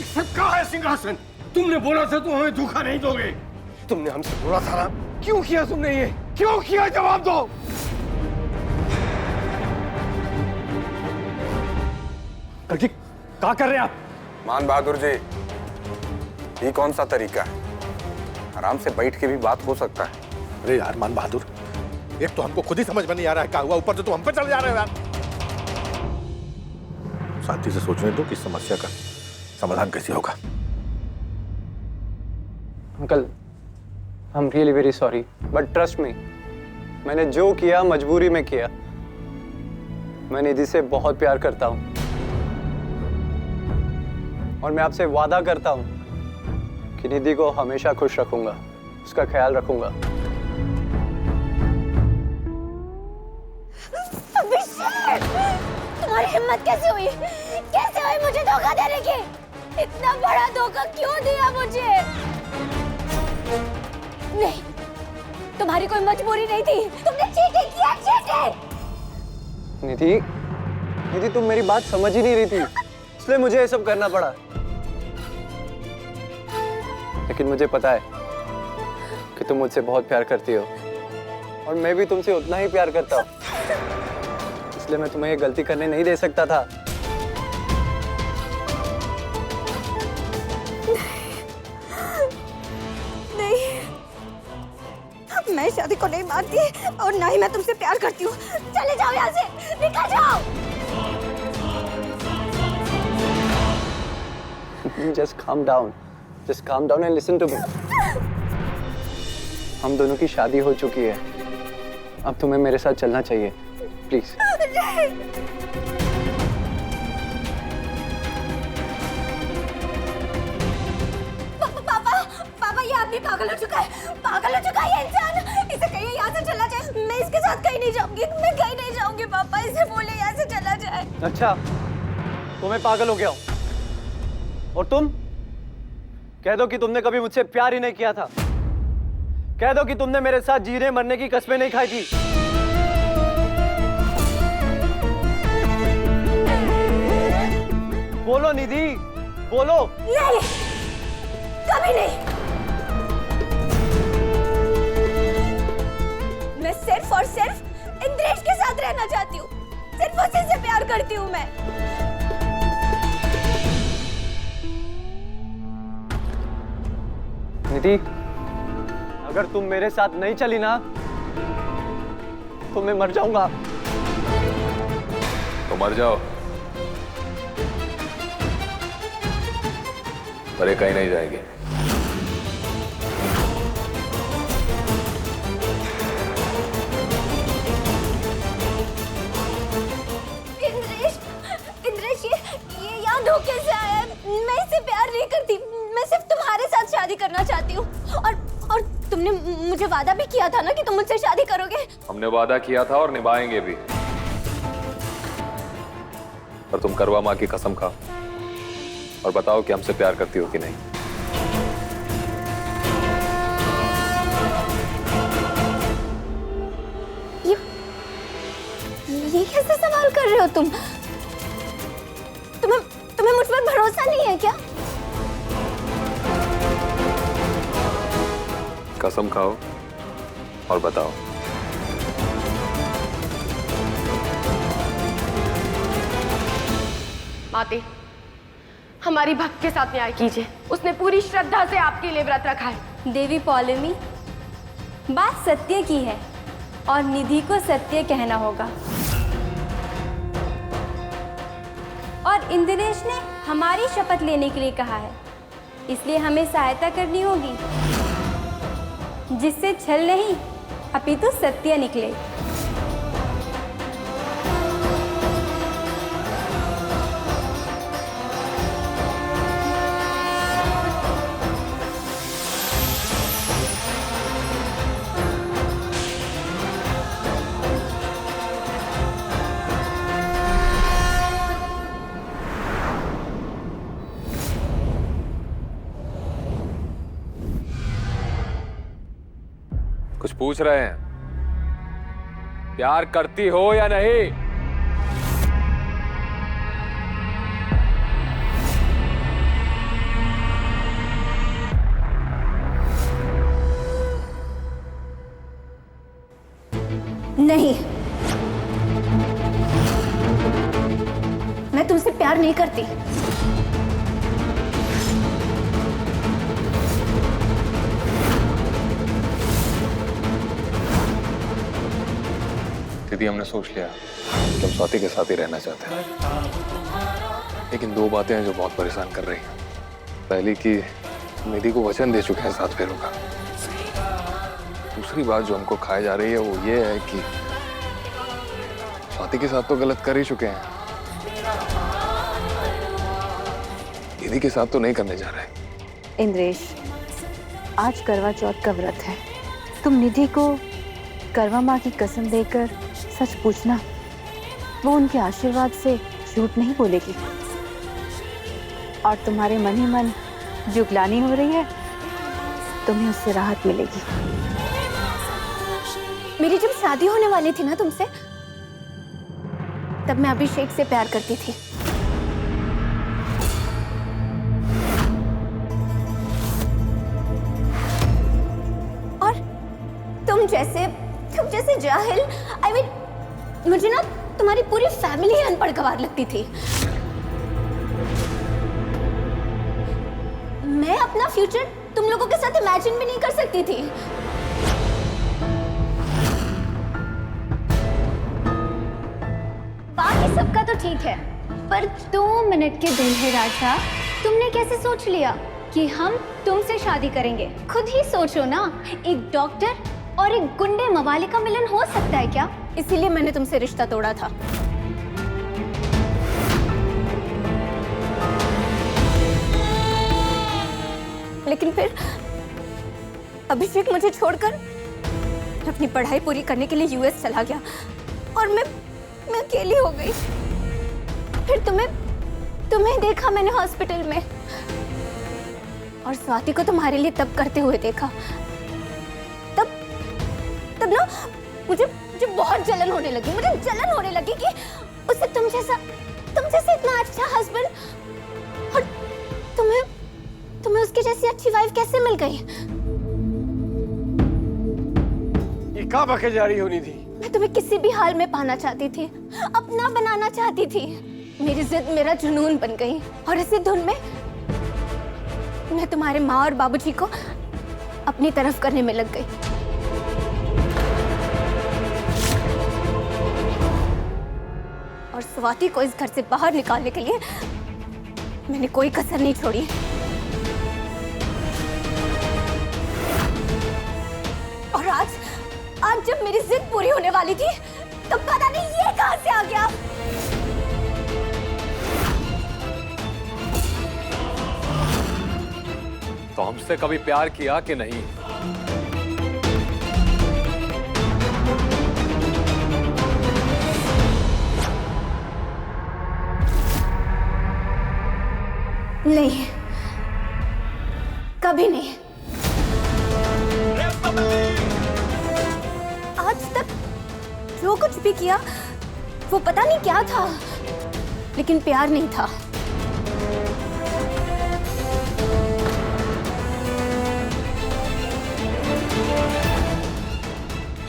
सब कहाँ है सिंहासन? तुमने बोला था तुम हमें धोखा नहीं दोगे। तुमने हमसे बोला था ना, क्यों किया तुमने ये? क्यों किया? जवाब दो। कलकी क्या कर रहे हैं आप? मान बहादुर जी, ये कौन सा तरीका है? आराम से बैठ के भी बात हो सकता है। अरे यार मान बहादुर, एक तो हमको खुद ही समझ में नहीं आ रहा है क्या हुआ, ऊपर से तुम हम पे चले जा रहे हो यार। शांति से सोचने दो कि समस्या का समाधान कैसे होगा। Uncle, I am really very sorry, but trust me, मैंने जो किया मजबूरी में किया। मैं निधि से बहुत प्यार करता हूँ और मैं आपसे वादा करता हूँ कि निधि को हमेशा खुश रखूंगा, उसका ख्याल रखूंगा। अभिषेक, तुम्हारी हिम्मत कैसे हुई? कैसे हुई मुझे धोखा देने की? इतना बड़ा धोखा क्यों दिया मुझे? नहीं, तुम्हारी कोई मजबूरी नहीं थी, तुमने चीटिंग किया, चीटिंग। निधि, तुम मेरी बात समझ ही नहीं रही थी, इसलिए मुझे ये सब करना पड़ा। लेकिन मुझे पता है कि तुम मुझसे बहुत प्यार करती हो और मैं भी तुमसे उतना ही प्यार करता हूँ, इसलिए मैं तुम्हें ये गलती करने नहीं दे सकता था। नहीं, मैं शादी को नहीं मानती और ना ही मैं तुमसे प्यार करती हूँ। चले जाओ यहाँ से, निकल जाओ। Just calm down and listen to me. हम दोनों की शादी हो चुकी है, अब तुम्हें मेरे साथ चलना चाहिए, प्लीज। पापा, ये आदमी पागल हो चुका है, पागल हो चुका है ये इंसान। इसे कहिए यहाँ से चला जाए, मैं इसके साथ कहीं नहीं जाऊंगी, मैं कहीं नहीं जाऊंगी। पापा, इसे बोले यहाँ से चला जाए। अच्छा, तो मैं पागल हो गया हूँ और तुम कह दो कि तुमने कभी मुझसे प्यार ही नहीं किया था। कह दो कि तुमने मेरे साथ जीने मरने की कसमें नहीं खाई थी। बोलो निधि, बोलो। नहीं, कभी नहीं। मैं सिर्फ और सिर्फ इंद्रेश के साथ रहना चाहती हूँ, सिर्फ उसी से प्यार करती हूँ मैं। निधि, अगर तुम मेरे साथ नहीं चली ना तो मैं मर जाऊंगा। तो मर जाओ, पर ये कहीं नहीं जाएगी। इंद्रेश, ये यहाँ धोखे से आया है। मैं इससे प्यार नहीं करती, मैं सिर्फ तुम्हारे साथ शादी करना चाहती हूँ। और तुमने मुझे वादा भी किया था ना कि तुम मुझसे शादी करोगे। हमने वादा किया था और निभाएंगे भी, पर तुम करवा माँ की कसम खाओ और बताओ कि हमसे प्यार करती हो कि नहीं। ये कैसे सवाल कर रहे हो तुम? तुम्हें मुझ पर भरोसा नहीं है क्या? कसम खाओ और बताओ। माते, हमारी भक्त के साथ न्याय कीजिए। उसने पूरी श्रद्धा से आपके लिए व्रत रखा है। देवी पौलमी, बात सत्य की है और निधि को सत्य कहना होगा। और इंद्रेश ने हमारी शपथ लेने के लिए कहा है, इसलिए हमें सहायता करनी होगी, जिससे छल नहीं अपितु सत्य निकले। कुछ पूछ रहे हैं? प्यार करती हो या नहीं? नहीं, मैं तुमसे प्यार नहीं करती। दीदी, हमने सोच लिया कि हम स्वाति के साथ ही रहना चाहते हैं, लेकिन दो बातें हैं जो बहुत परेशान कर रही हैं। पहली कि निधि को वचन दे चुके हैं 7 फेरों का। दूसरी बात जो हमको खाई जा रही है वो ये है कि स्वाति के साथ तो गलत कर ही चुके हैं, दीदी के साथ तो नहीं करने जा रहे। इंद्रेश, आज करवा चौथ का व्रत है। तुम निधि को करवा माँ की कसम देकर सच पूछना, वो उनके आशीर्वाद से झूठ नहीं बोलेगी। और तुम्हारे मन ही मन जुगलानी हो रही है, तुम्हें उससे राहत मिलेगी। मेरी जब शादी होने वाली थी ना तुमसे, तब मैं अभिषेक से प्यार करती थी। और तुम जैसे जाहिल, I mean, मुझे ना तुम्हारी पूरी फैमिली अनपढ़ गवार लगती थी। मैं अपना फ्यूचर तुम लोगों के साथ इमेजिन भी नहीं कर सकती थी। बाकी सबका तो ठीक है, पर 2 मिनट के दूल्हे राजा तुमने कैसे सोच लिया कि हम तुमसे शादी करेंगे? खुद ही सोचो ना, एक डॉक्टर और एक गुंडे मवाली का मिलन हो सकता है क्या? इसीलिए मैंने तुमसे रिश्ता तोड़ा था। लेकिन फिर अभिषेक मुझे छोड़कर अपनी पढ़ाई पूरी करने के लिए यूएस चला गया और मैं अकेली हो गई। फिर तुम्हें देखा मैंने हॉस्पिटल में, और स्वाति को तुम्हारे लिए तब करते हुए देखा। तब ना मुझे बहुत जलन होने लगी। मुझे जलन होने लगी कि उसे तुम जैसे इतना अच्छा हस्बैंड, और तुम्हें उसकी जैसी अच्छी वाइफ कैसे मिल गई? ये क्या बके जा रही होनी थी? मैं तुम्हें किसी भी हाल में पाना चाहती थी, अपना बनाना चाहती थी। मेरी जिद मेरा जुनून बन गई, और इसी धुन में मैं तुम्हारे माँ और बाबूजी को अपनी तरफ करने में लग गई। और स्वाति को इस घर से बाहर निकालने के लिए मैंने कोई कसर नहीं छोड़ी। और आज जब मेरी जिद पूरी होने वाली थी, तब पता नहीं ये कहां से आ गया। तो हमसे कभी प्यार किया कि नहीं? नहीं, कभी नहीं। आज तक जो कुछ भी किया वो पता नहीं क्या था, लेकिन प्यार नहीं था।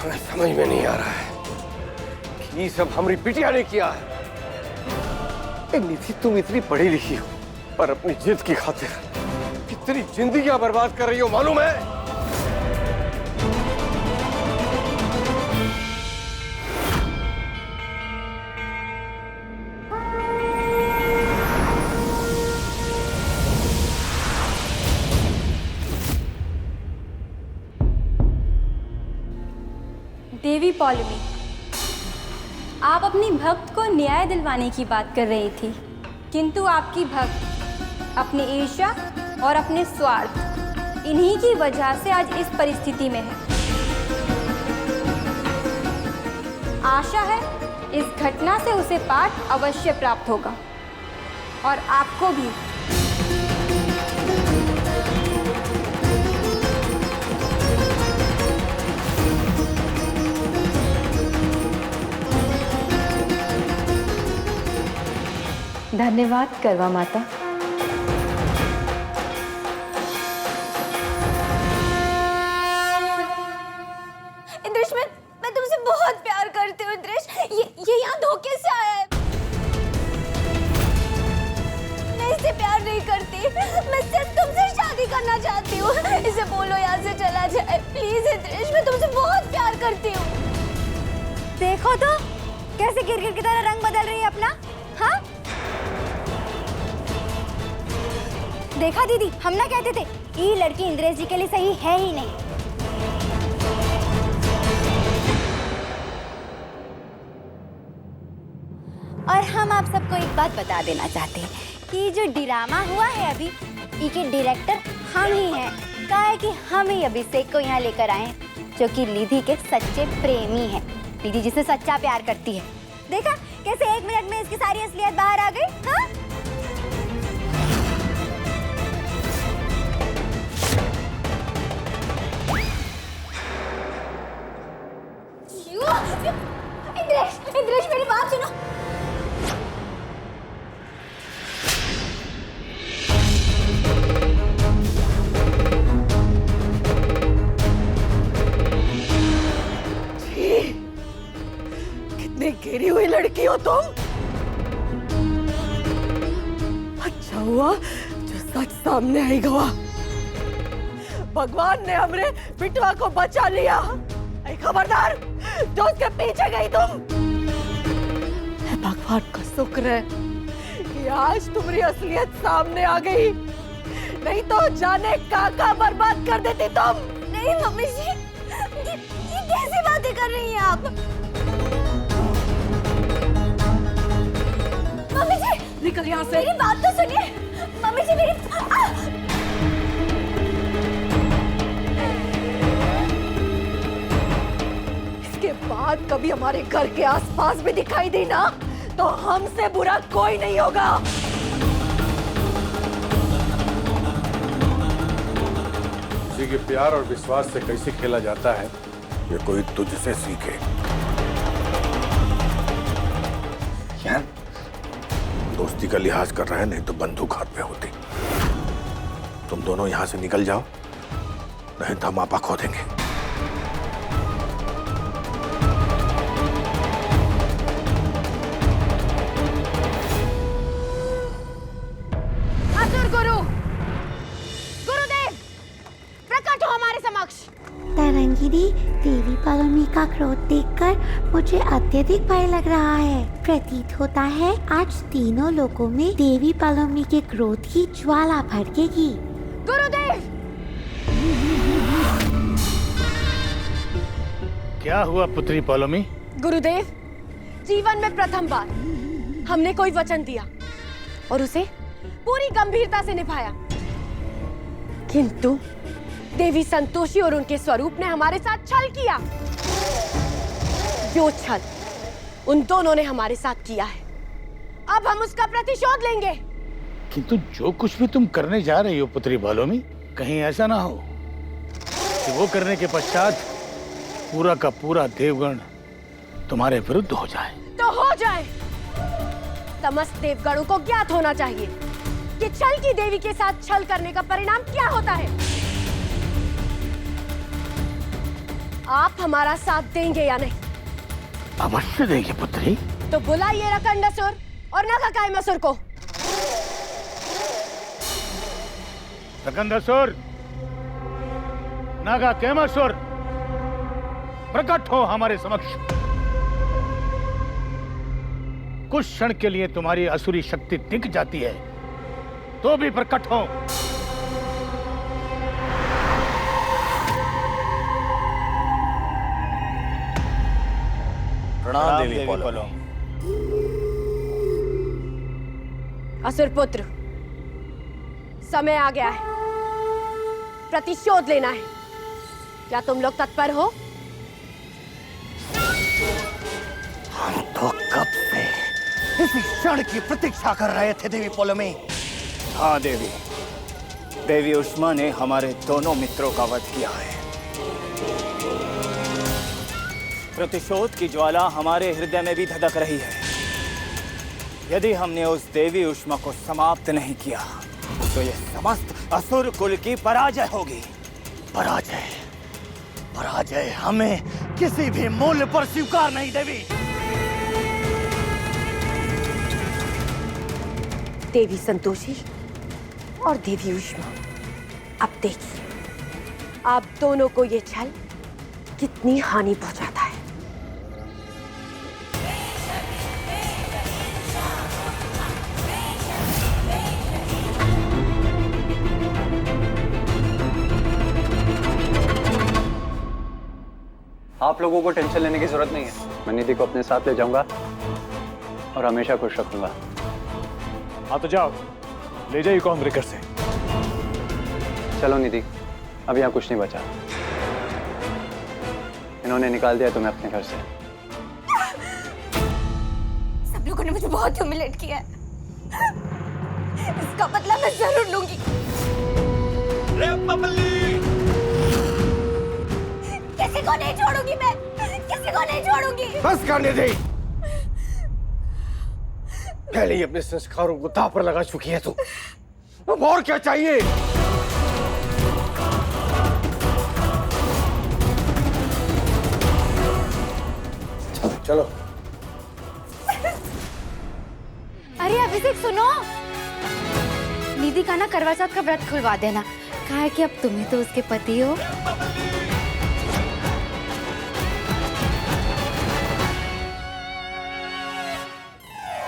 हमें समझ में नहीं आ रहा है कि ये सब हमारी बिटिया ने किया है। निधि, तुम इतनी पढ़ी लिखी हो, पर अपनी जिद की खातिर कितनी जिंदगियां बर्बाद कर रही हो मालूम है? देवी पौलमी, आप अपनी भक्त को न्याय दिलवाने की बात कर रही थी, किंतु आपकी भक्त अपनी ईर्ष्या और अपने स्वार्थ, इन्हीं की वजह से आज इस परिस्थिति में है। आशा है इस घटना से उसे पाठ अवश्य प्राप्त होगा, और आपको भी। धन्यवाद करवा माता। इंद्रेश, मैं तुमसे बहुत प्यार करना चाहती हूँ। इसे बोलो यहाँ से चला जाए प्लीज। इंद्रेश, मैं तुमसे बहुत प्यार करती हूँ। देखो तो कैसे गिरगिट की तरह रंग बदल रही है अपना। हाँ देखा दीदी, हम ना कहते थे ये लड़की इंद्रेश जी के लिए सही है ही नहीं। और हम आप सबको एक बात बता देना चाहते हैं कि जो ड्रामा हुआ है अभी, इसके डायरेक्टर हम ही हैं। कहा है कि हम ही अभिषेक को यहाँ लेकर आए हैं, जो कि निधि के सच्चे प्रेमी हैं। निधि जिसे सच्चा प्यार करती है। देखा कैसे 1 मिनट में इसकी सारी असलियत बाहर आ गई। हाँ इंद्रेश, इंद्रेश मेरी बात सुनो। कितनी गिरी हुई लड़की हो तुम। अच्छा हुआ जो सच सामने आई गवा। भगवान ने हमरे बिटवा को बचा लिया। ऐ खबरदार जो उसके पीछे गई तुम। भगवान का शुक्र है कि आज तुम्हारी असलियत सामने आ गई, नहीं तो जाने काका बर्बाद कर देती तुम। नहीं मम्मी जी, ये कैसी बातें कर रही हैं आप? मम्मी जी निकल यहाँ से। मेरी बात तो सुनिए। मम्मी जी मेरी इसके बाद कभी हमारे घर के आसपास भी दिखाई दी ना तो हमसे बुरा कोई नहीं होगा। किसी के प्यार और विश्वास से कैसे खेला जाता है ये कोई तुझसे सीखे। क्या दोस्ती का लिहाज कर रहा है, नहीं तो बंदूक हाथ में होती। तुम दोनों यहाँ से निकल जाओ, नहीं तो हम आपा खो देंगे। असुर गुरु, गुरुदेव प्रकट हो हमारे समक्ष। तरंगिनी, देवी पलोमी का क्रोध देखकर मुझे अत्यधिक भय लग रहा है। प्रतीत होता है आज तीनों लोगों में देवी पलोमी के क्रोध की ज्वाला भड़केगी। गुरुदेव, क्या हुआ पुत्री पलोमी? गुरुदेव, जीवन में प्रथम बार हमने कोई वचन दिया और उसे पूरी गंभीरता से निभाया, किंतु देवी संतोषी और उनके स्वरूप ने हमारे साथ छल किया। जो छल उन दोनों ने हमारे साथ किया है, अब हम उसका प्रतिशोध लेंगे। किंतु जो कुछ भी तुम करने जा रही हो पुत्री पलोमी, कहीं ऐसा ना हो कि वो करने के पश्चात पूरा का पूरा देवगण तुम्हारे विरुद्ध हो जाए। तो हो जाए। समस्त देवगणों को ज्ञात होना चाहिए कि छल की देवी के साथ छल करने का परिणाम क्या होता है। आप हमारा साथ देंगे या नहीं? अवश्य देंगे पुत्री। तो बुलाइए रकंडासुर और नखकायमासुर को। रकंडासुर, नागाकैमासुर, प्रकट हो हमारे समक्ष। कुछ क्षण के लिए तुम्हारी असुरी शक्ति दिख जाती है तो भी प्रकट हो। प्रणाम देवी पलोमी। असुर पुत्र, समय आ गया है, प्रतिशोध लेना है। क्या तुम लोग तत्पर हो? हम तो कब से इस क्षण की प्रतीक्षा कर रहे थे देवी पलोमी। हाँ देवी, देवी उष्मा ने हमारे दोनों मित्रों का वध किया है। प्रतिशोध की ज्वाला हमारे हृदय में भी धधक रही है। यदि हमने उस देवी उष्मा को समाप्त नहीं किया तो ये समस्त असुर कुल की पराजय होगी। पराजय, पराजय हमें किसी भी मूल्य पर स्वीकार नहीं देवी। देवी संतोषी और देवी उष्मा, अब देखिए आप दोनों को ये छल कितनी हानि पहुंचाता है। आप लोगों को टेंशन लेने की जरूरत नहीं है। मैं निधि को अपने साथ ले जाऊंगा और हमेशा खुश रखूंगा। हाँ तो जाओ, ले जाइए कॉम ब्रेकर से। चलो निधि, अब यहाँ कुछ नहीं बचा। इन्होंने निकाल दिया तुम्हें अपने घर से। सब लोगों ने मुझे बहुत ह्यूमिलेट किया है। इसका बदला मैं जरूर लूंगी। किसी को नहीं छोड़ूंगी मैं, किसी को नहीं छोड़ूंगी। बस करने दे। पहले ही अपने संस्कारों को दांव पर लगा चुकी है तू। अब और क्या चाहिए? चलो। अरे अभिषेक सुनो, निधि का ना करवा चौथ का व्रत खुलवा देना। कहा है कि अब तुम्हें तो उसके पति हो।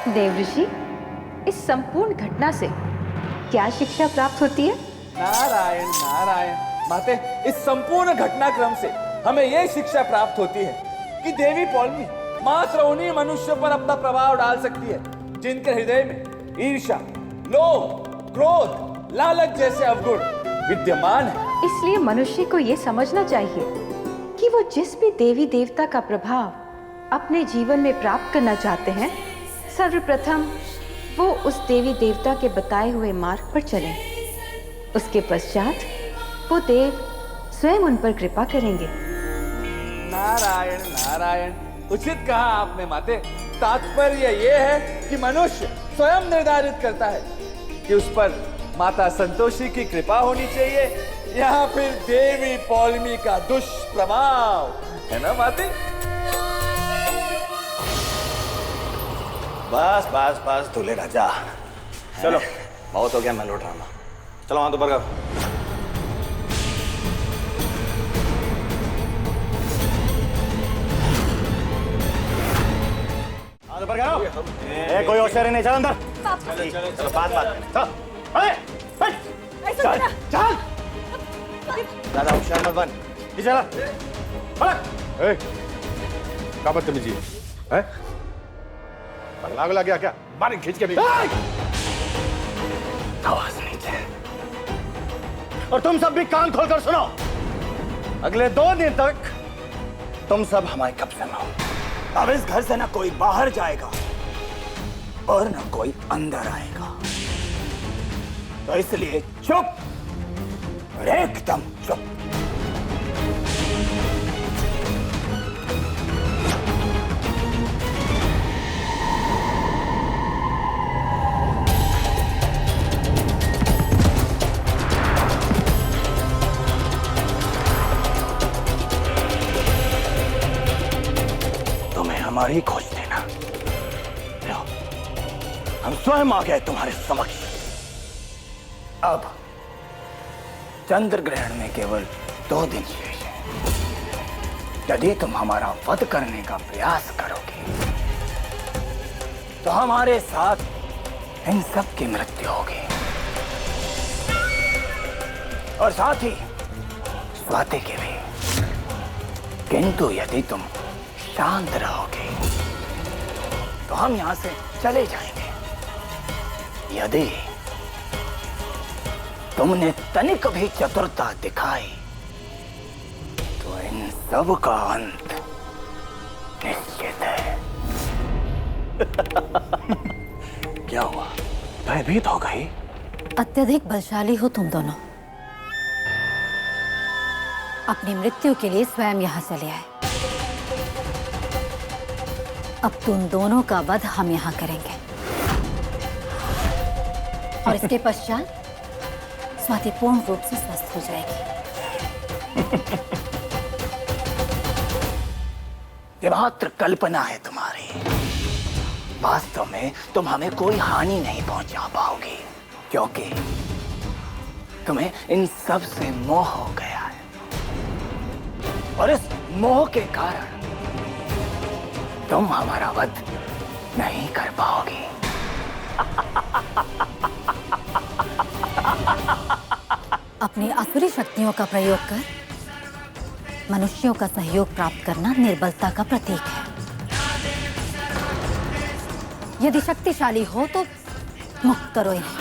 देवऋषि, इस संपूर्ण घटना से क्या शिक्षा प्राप्त होती है? नारायण नारायण माते, इस संपूर्ण घटनाक्रम से हमें यह शिक्षा प्राप्त होती है कि देवी पौलमी मात्र उन्हीं मनुष्यों पर अपना प्रभाव डाल सकती है जिनके हृदय में ईर्ष्या, लोभ, क्रोध, लालच जैसे अवगुण विद्यमान है। इसलिए मनुष्य को यह समझना चाहिए कि वो जिस भी देवी देवता का प्रभाव अपने जीवन में प्राप्त करना चाहते हैं, सर्वप्रथम वो उस देवी देवता के बताए हुए मार्ग पर चलें। उसके पश्चात वो देव स्वयं उन पर कृपा करेंगे। नारायण नारायण, उचित कहा आपने माते। तात्पर्य यह है कि मनुष्य स्वयं निर्धारित करता है कि उस पर माता संतोषी की कृपा होनी चाहिए या फिर देवी पौलमी का दुष्प्रभाव, है ना माते? बस बस बस दूल्हे राजा, चलो बहुत हो गया मैं लौट रहा हूँ। चलो वहां तो बरगर। कोई और शहर नहीं, चल अंदर। चलो बात चल। चल चल, ज्यादा होशियार मत बन। ये चला क्या बदतमीजी है? पगला गया क्या? मारे खींच के भी। आवाज नहीं थे। और तुम सब भी कान खोलकर सुनो, अगले 2 दिन तक तुम सब हमारे कब्जे में हो। अब इस घर से ना कोई बाहर जाएगा और ना कोई अंदर आएगा। तो इसलिए चुप, एकदम चुप। हमारी खोज देना। हम स्वयं आ गए तुम्हारे समक्ष। अब चंद्र ग्रहण में केवल 2 दिन शेष है। यदि तुम हमारा वध करने का प्रयास करोगे तो हमारे साथ इन सब की मृत्यु होगी और साथ ही स्वाति की भी। किंतु यदि तुम शांत रहोगे तो हम यहां से चले जाएंगे। यदि तुमने तनिक भी चतुरता दिखाई तो इन सब का अंत निश्चित है। क्या हुआ, भयभीत हो गई? अत्यधिक बलशाली हो तुम दोनों। अपनी मृत्यु के लिए स्वयं यहां चले आए। अब तुम दोनों का वध हम यहां करेंगे और इसके पश्चात स्वाति पूर्ण रूप से स्वस्थ हो जाएगी। ये मात्र कल्पना है तुम्हारी। वास्तव में तुम हमें कोई हानि नहीं पहुंचा पाओगी, क्योंकि तुम्हें इन सब से मोह हो गया है और इस मोह के कारण तुम हमारा वध नहीं कर पाओगी। अपनी आसुरी शक्तियों का प्रयोग कर मनुष्यों का सहयोग प्राप्त करना निर्बलता का प्रतीक है। यदि शक्तिशाली हो तो मुक्त करो इन्हें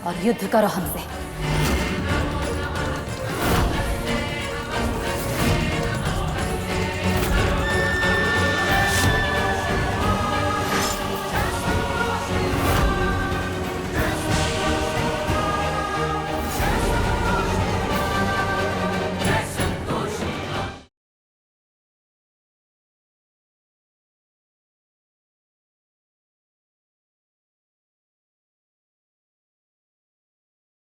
और युद्ध करो हमसे।